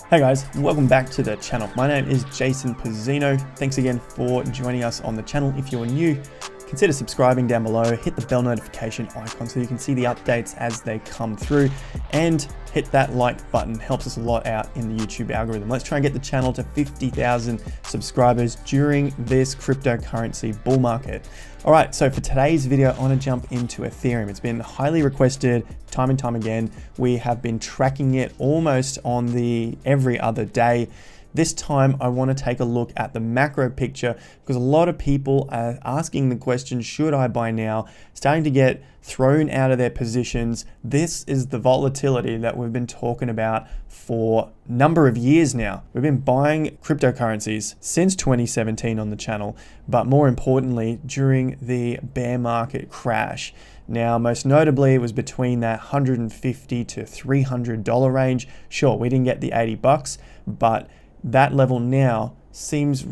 Hey guys, welcome back to the channel. My name is Jason Pizzino. Thanks again for joining us on the channel. If you're new, consider subscribing down below, hit the bell notification icon so you can see the updates as they come through, and hit that like button. Helps us a lot out in the YouTube algorithm. Let's try and get the channel to 50,000 subscribers during this cryptocurrency bull market. All right, so for today's video, I want to jump into Ethereum. It's been highly requested time and time again. We have been tracking it almost on the every other day. This time, I want to take a look at the macro picture because a lot of people are asking the question, should I buy now? Starting to get thrown out of their positions. This is the volatility that we've been talking about for a number of years now. We've been buying cryptocurrencies since 2017 on the channel, but more importantly, during the bear market crash. Now, most notably, it was between that $150 to $300 range. Sure, we didn't get the 80 bucks, but that level now seems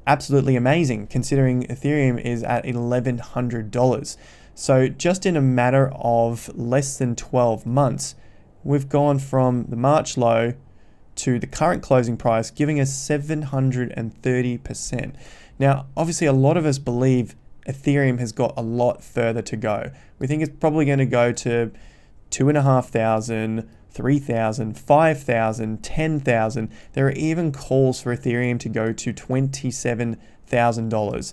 absolutely amazing considering Ethereum is at $1,100. So just in a matter of less than 12 months, we've gone from the March low to the current closing price, giving us 730%. Now, obviously a lot of us believe Ethereum has got a lot further to go. We think it's probably going to go to 2,500, 3,000, 5,000, 10,000. There are even calls for Ethereum to go to $27,000.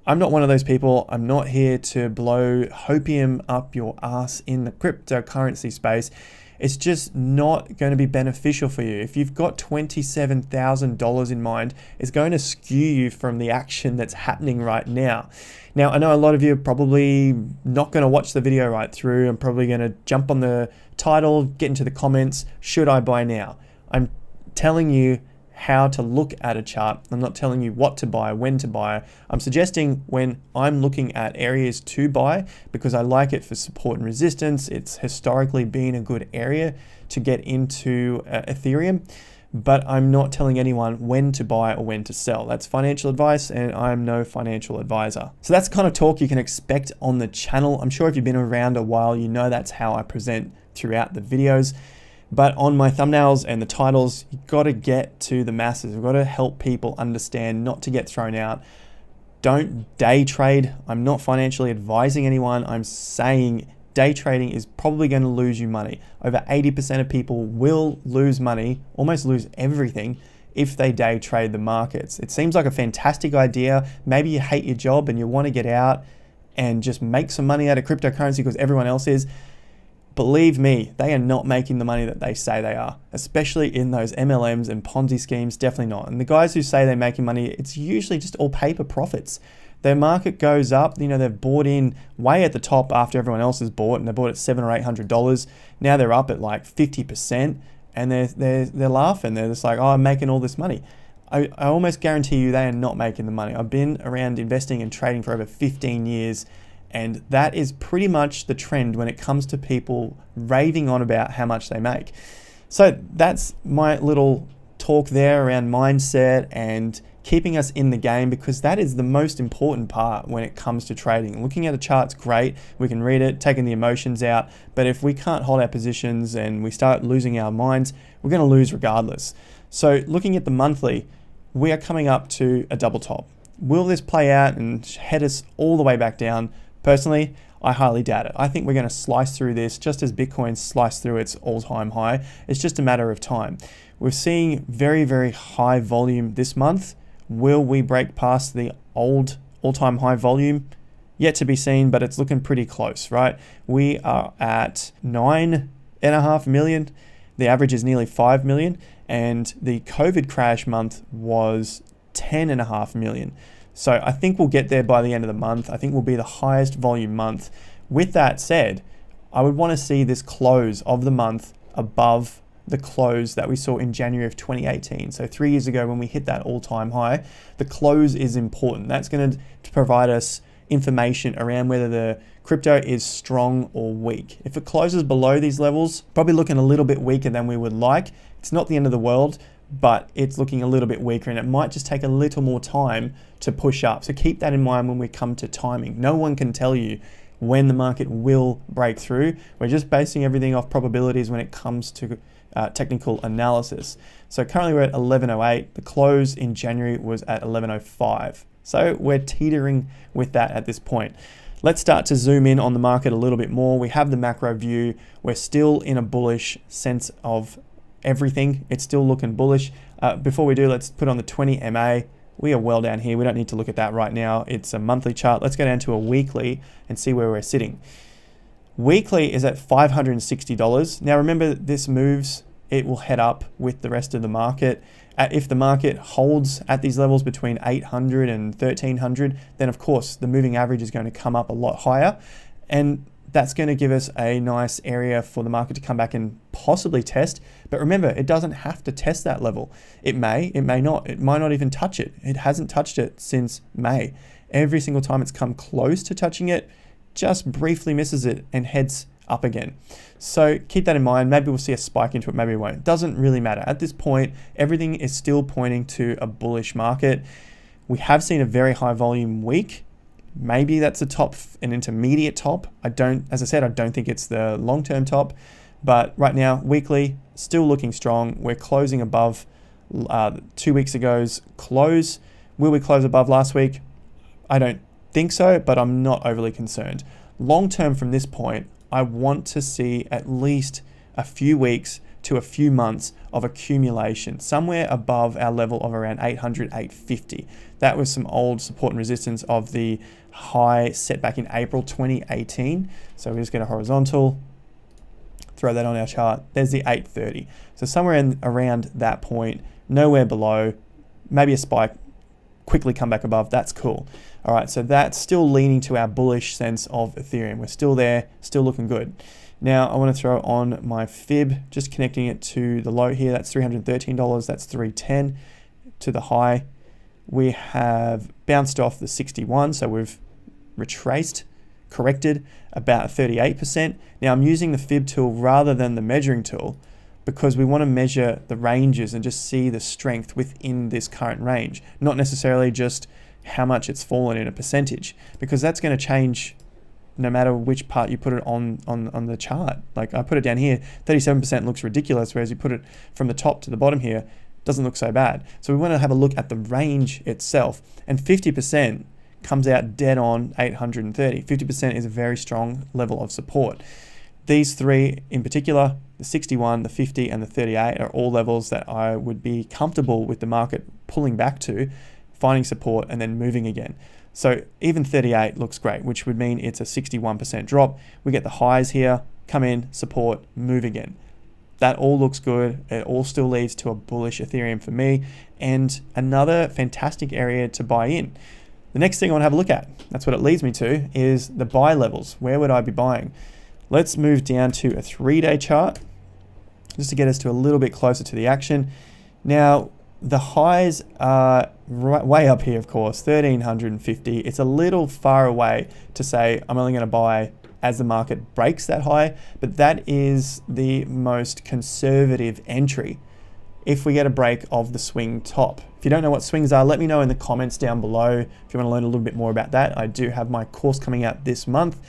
I'm not one of those people. I'm not here to blow hopium up your ass in the cryptocurrency space. It's just not going to be beneficial for you. If you've got $27,000 in mind, it's going to skew you from the action that's happening right now. Now, I know a lot of you are probably not going to watch the video right through. I'm probably going to jump on the title, get into the comments, should I buy now? I'm telling you how to look at a chart. I'm not telling you what to buy, when to buy. I'm suggesting when I'm looking at areas to buy because I like it for support and resistance. It's historically been a good area to get into Ethereum, but I'm not telling anyone when to buy or when to sell. That's financial advice and I'm no financial advisor. So that's the kind of talk you can expect on the channel. I'm sure if you've been around a while, you know that's how I present throughout the videos. But on my thumbnails and the titles, you've got to get to the masses. We've got to help people understand not to get thrown out. Don't day trade. I'm not financially advising anyone. I'm saying day trading is probably going to lose you money. Over 80% of people will lose money, almost lose everything, if they day trade the markets. It seems like a fantastic idea. Maybe you hate your job and you want to get out and just make some money out of cryptocurrency because everyone else is. Believe me, they are not making the money that they say they are, especially in those MLMs and Ponzi schemes, definitely not. And the guys who say they're making money, it's usually just all paper profits. Their market goes up, they've bought in way at the top after everyone else has bought, and they bought at $700 or $800. Now they're up at like 50%, and they're laughing. They're just like, oh, I'm making all this money. I almost guarantee you they are not making the money. I've been around investing and trading for over 15 years, and that is pretty much the trend when it comes to people raving on about how much they make. So that's my little talk there around mindset and keeping us in the game, because that is the most important part when it comes to trading. Looking at a chart's great. We can read it, taking the emotions out. But if we can't hold our positions and we start losing our minds, we're going to lose regardless. So looking at the monthly, we are coming up to a double top. Will this play out and head us all the way back down? Personally, I highly doubt it. I think we're going to slice through this just as Bitcoin sliced through its all-time high. It's just a matter of time. We're seeing very, very high volume this month. Will we break past the old all-time high volume? Yet to be seen, but it's looking pretty close, right? We are at 9.5 million. The average is nearly 5 million. And the COVID crash month was 10.5 million. So I think we'll get there by the end of the month. I think we'll be the highest volume month. With that said, I would want to see this close of the month above the close that we saw in January of 2018. So 3 years ago when we hit that all-time high, the close is important. That's going to provide us information around whether the crypto is strong or weak. If it closes below these levels, probably looking a little bit weaker than we would like. It's not the end of the world, but it's looking a little bit weaker and it might just take a little more time to push up. So keep that in mind when we come to timing. No one can tell you when the market will break through. We're just basing everything off probabilities when it comes to technical analysis. So currently we're at 1108. The close in January was at 1105. So we're teetering with that at this point. Let's start to zoom in on the market a little bit more. We have the macro view. We're still in a bullish sense of everything. It's still looking bullish. Before we do, let's put on the 20 MA. We are well down here. We don't need to look at that right now. It's a monthly chart. Let's go down to a weekly and see where we're sitting. Weekly is at $560. Now remember, this moves, it will head up with the rest of the market. If the market holds at these levels between 800 and 1300, then of course the moving average is going to come up a lot higher. And that's going to give us a nice area for the market to come back and possibly test. But remember, it doesn't have to test that level. It may not. It might not even touch it. It hasn't touched it since May. Every single time it's come close to touching it, just briefly misses it and heads up again. So keep that in mind. Maybe we'll see a spike into it, maybe we won't. Doesn't really matter. At this point, everything is still pointing to a bullish market. We have seen a very high volume week. Maybe that's a top, an intermediate top. As I said, I don't think it's the long-term top, but right now, weekly, still looking strong. We're closing above 2 weeks ago's close. Will we close above last week? I don't think so, but I'm not overly concerned. Long-term from this point, I want to see at least a few weeks to a few months of accumulation, somewhere above our level of around 800, 850. That was some old support and resistance of the high set back in April 2018. So we just get a horizontal, throw that on our chart. There's the 830. So somewhere in around that point, nowhere below, maybe a spike, quickly come back above. That's cool. All right, so that's still leaning to our bullish sense of Ethereum. We're still there, still looking good. Now I want to throw on my fib, just connecting it to the low here. That's $313. That's 310 to the high. We have bounced off the 61, so we've retraced, corrected about 38%. Now I'm using the fib tool rather than the measuring tool because we want to measure the ranges and just see the strength within this current range, not necessarily just how much it's fallen in a percentage, because that's going to change no matter which part you put it on the chart. Like I put it down here, 37% looks ridiculous, whereas you put it from the top to the bottom here, doesn't look so bad. So we want to have a look at the range itself, and 50% comes out dead on 830. 50% is a very strong level of support. These three in particular, the 61, the 50, and the 38 are all levels that I would be comfortable with the market pulling back to, finding support, and then moving again. So even 38 looks great, which would mean it's a 61% drop. We get the highs here, come in, support, move again. That all looks good. It all still leads to a bullish Ethereum for me, and another fantastic area to buy in. The next thing I want to have a look at, that's what it leads me to, is the buy levels. Where would I be buying? Let's move down to a 3-day chart, just to get us to a little bit closer to the action. Now, the highs are way up here, of course, 1350. It's a little far away to say I'm only going to buy as the market breaks that high, but that is the most conservative entry if we get a break of the swing top. If you don't know what swings are, let me know in the comments down below if you want to learn a little bit more about that. I do have my course coming out this month.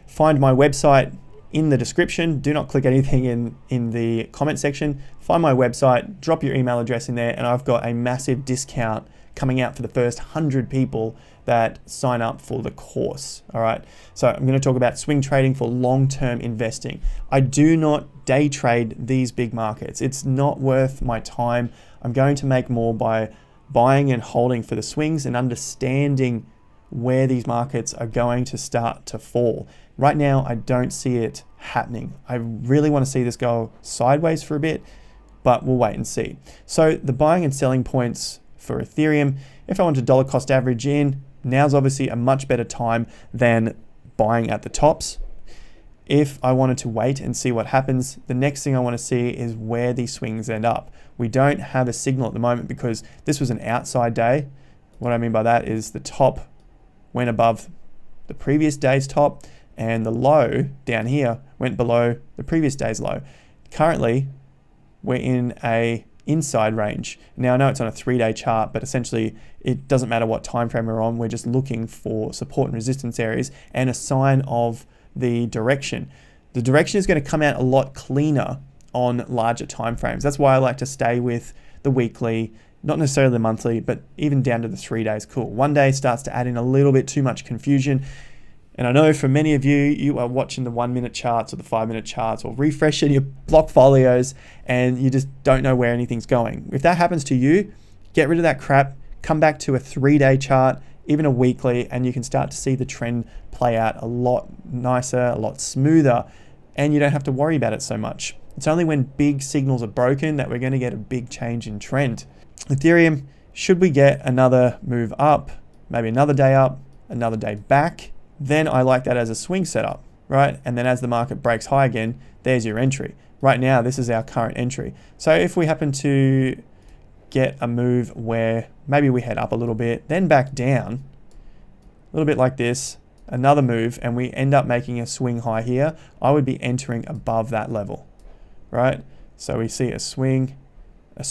Find my website in the description. Do not click anything in the comment section. Find my website, drop your email address in there, and I've got a massive discount coming out for the first 100 people that sign up for the course. All right, so I'm going to talk about swing trading for long-term investing. I do not day trade these big markets. It's not worth my time. I'm going to make more by buying and holding for the swings and understanding where these markets are going to start to fall. Right now, I don't see it happening. I really want to see this go sideways for a bit, but we'll wait and see. So the buying and selling points for Ethereum, if I want to dollar cost average in, now's obviously a much better time than buying at the tops. If I wanted to wait and see what happens, the next thing I want to see is where these swings end up. We don't have a signal at the moment because this was an outside day. What I mean by that is the top went above the previous day's top, and the low down here went below the previous day's low. Currently, we're in a inside range. Now I know it's on a 3-day chart, but essentially it doesn't matter what time frame we're on. We're just looking for support and resistance areas and a sign of the direction. The direction is going to come out a lot cleaner on larger time frames. That's why I like to stay with the weekly, not necessarily the monthly, but even down to the 3 days. Cool. 1 day starts to add in a little bit too much confusion. And I know for many of you, you are watching the 1 minute charts or the 5 minute charts or refreshing your block folios and you just don't know where anything's going. If that happens to you, get rid of that crap, come back to a 3 day chart, even a weekly, and you can start to see the trend play out a lot nicer, a lot smoother, and you don't have to worry about it so much. It's only when big signals are broken that we're going to get a big change in trend. Ethereum, should we get another move up, maybe another day up, another day back, then I like that as a swing setup, right? And then as the market breaks high again, there's your entry. Right now, this is our current entry. So if we happen to get a move where maybe we head up a little bit, then back down, a little bit like this, another move, and we end up making a swing high here, I would be entering above that level, right? So we see a swing, a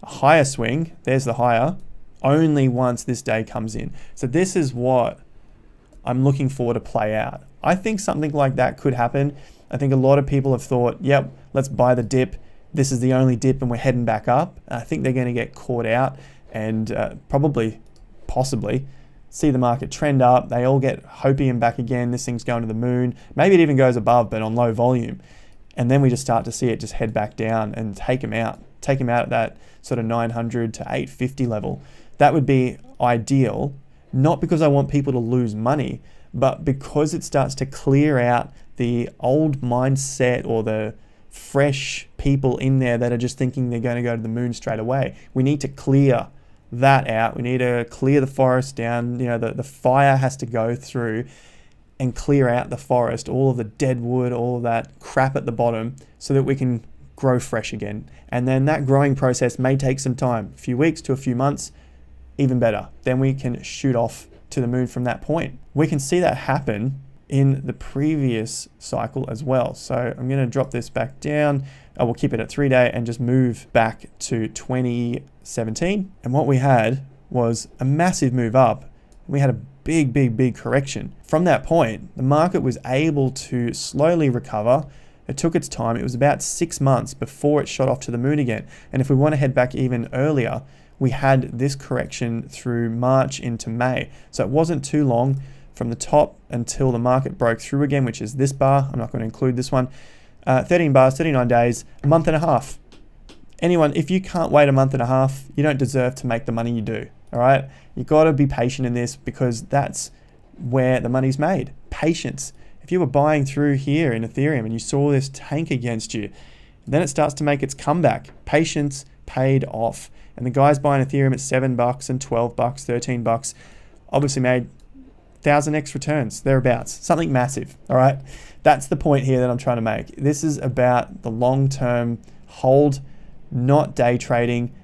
higher swing, there's the higher, only once this day comes in. So this is what I'm looking for to play out. I think something like that could happen. I think a lot of people have thought, yep, let's buy the dip. This is the only dip and we're heading back up. I think they're going to get caught out and possibly see the market trend up. They all get hopium back again. This thing's going to the moon. Maybe it even goes above, but on low volume. And then we just start to see it just head back down and take them out. Take them out at that sort of 900 to 850 level. That would be ideal, not because I want people to lose money, but because it starts to clear out the old mindset or the fresh people in there that are just thinking they're going to go to the moon straight away. We need to clear that out. We need to clear the forest down. You know, the fire has to go through and clear out the forest, all of the dead wood, all of that crap at the bottom, so that we can grow fresh again. And then that growing process may take some time, a few weeks to a few months, even better. Then we can shoot off to the moon from that point. We can see that happen in the previous cycle as well. So I'm going to drop this back down. I will keep it at 3 day and just move back to 2017. And what we had was a massive move up. We had a big correction. From that point, the market was able to slowly recover. It took its time. It was about 6 months before it shot off to the moon again. And if we want to head back even earlier, we had this correction through March into May. So it wasn't too long from the top until the market broke through again, which is this bar. I'm not going to include this one. 13 bars, 39 days, a month and a half. Anyone, if you can't wait a month and a half, you don't deserve to make the money you do. All right. You got to be patient in this, because that's where the money's made. Patience. If you were buying through here in Ethereum and you saw this tank against you, then it starts to make its comeback. Patience paid off. And the guys buying Ethereum at $7 and $12, $13 obviously made 1000x returns, thereabouts, something massive. All right. That's the point here that I'm trying to make. This is about the long-term hold, not day trading.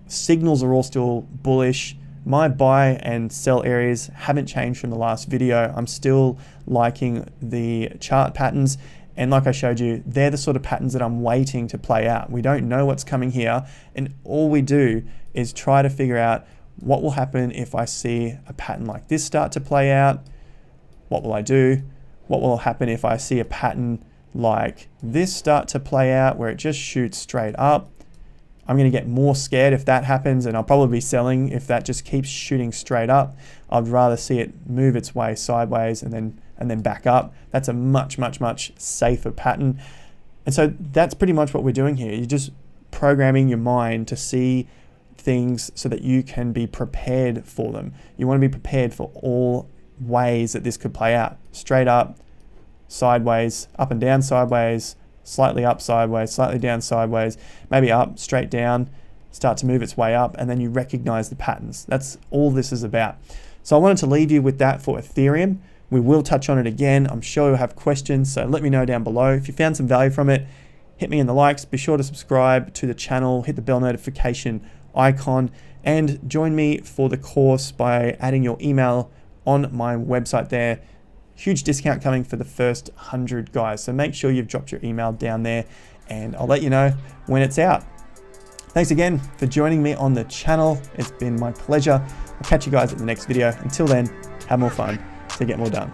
Signals are all still bullish. My buy and sell areas haven't changed from the last video. I'm still liking the chart patterns. And like I showed you, they're the sort of patterns that I'm waiting to play out. We don't know what's coming here. And all we do is try to figure out what will happen if I see a pattern like this start to play out. What will I do? What will happen if I see a pattern like this start to play out, where it just shoots straight up? I'm going to get more scared if that happens, and I'll probably be selling if that just keeps shooting straight up. I'd rather see it move its way sideways and then back up. That's a much safer pattern. And so that's pretty much what we're doing here. You're just programming your mind to see things so that you can be prepared for them. You want to be prepared for all ways that this could play out. Straight up, sideways, up and down sideways, slightly up sideways, slightly down sideways, maybe up, straight down, start to move its way up, and then you recognize the patterns. That's all this is about. So I wanted to leave you with that for Ethereum. We will touch on it again. I'm sure you'll have questions, so let me know down below. If you found some value from it, hit me in the likes. Be sure to subscribe to the channel, hit the bell notification icon, and join me for the course by adding your email on my website there. Huge discount coming for the first 100 guys. So make sure you've dropped your email down there, and I'll let you know when it's out. Thanks again for joining me on the channel. It's been my pleasure. I'll catch you guys at the next video. Until then, have more fun to get more done.